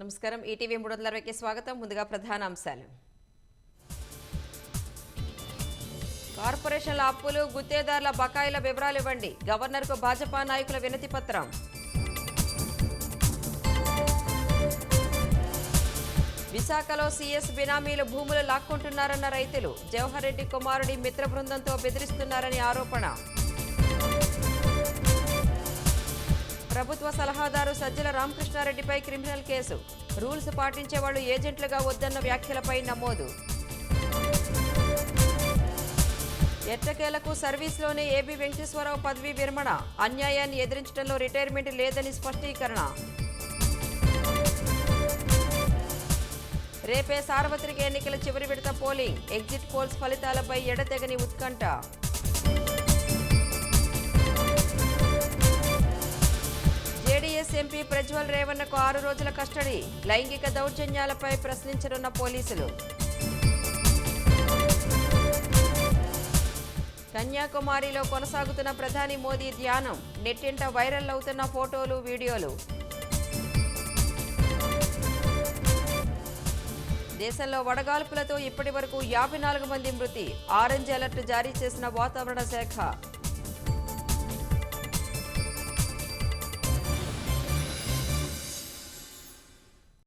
నమస్కారం. ఈటీవీ 360కి స్వాగతం. ముందుగా ప్రధాన అంశాలు. కార్పొరేషన్ల అప్పులు, గుత్తేదారుల బకాయిల వివరాలు ఇవ్వండి. గవర్నర్కు భాజపా నాయకుల వినతి పత్రం. విశాఖలో సీఎస్ బినామీలు భూములు లాక్కుంటున్నారన్న రైతులు. జవహర్ రెడ్డి కుమారుడి మిత్ర బృందంతో బెదిరిస్తున్నారని ఆరోపణ. ప్రభుత్వ సలహాదారు సజ్జల రామకృష్ణారెడ్డిపై క్రిమినల్ కేసు. రూల్స్ పాటించే వాళ్ళు ఏజెంట్లుగా వద్దన్న వ్యాఖ్యలపై నమోదు. ఎట్టకేలకు సర్వీస్లోనే ఏబీ వెంకటేశ్వరరావు పదవీ విరమణ. అన్యాయాన్ని ఎదిరించడంలో రిటైర్మెంట్ లేదని స్పష్టీకరణ. రేపే సార్వత్రిక ఎన్నికల చివరి విడత పోలింగ్. ఎగ్జిట్ పోల్స్ ఫలితాలపై ఎడతెగని ఉత్కంఠ. జేడీఎస్ ఎంపీ ప్రజ్వల్ రేవన్నకు 6 రోజుల కస్టడీ. లైంగిక దౌర్జన్యాలపై ప్రశ్నించనున్న పోలీసులు. కన్యాకుమారిలో కొనసాగుతున్న ప్రధాని మోదీ ధ్యానం. నెట్టింట వైరల్ అవుతున్న ఫోటోలు, వీడియోలు. దేశంలో వడగాల్పులతో ఇప్పటి వరకు 54 మంది మృతి. ఆరెంజ్ అలర్ట్ జారీ చేసిన వాతావరణ శాఖ.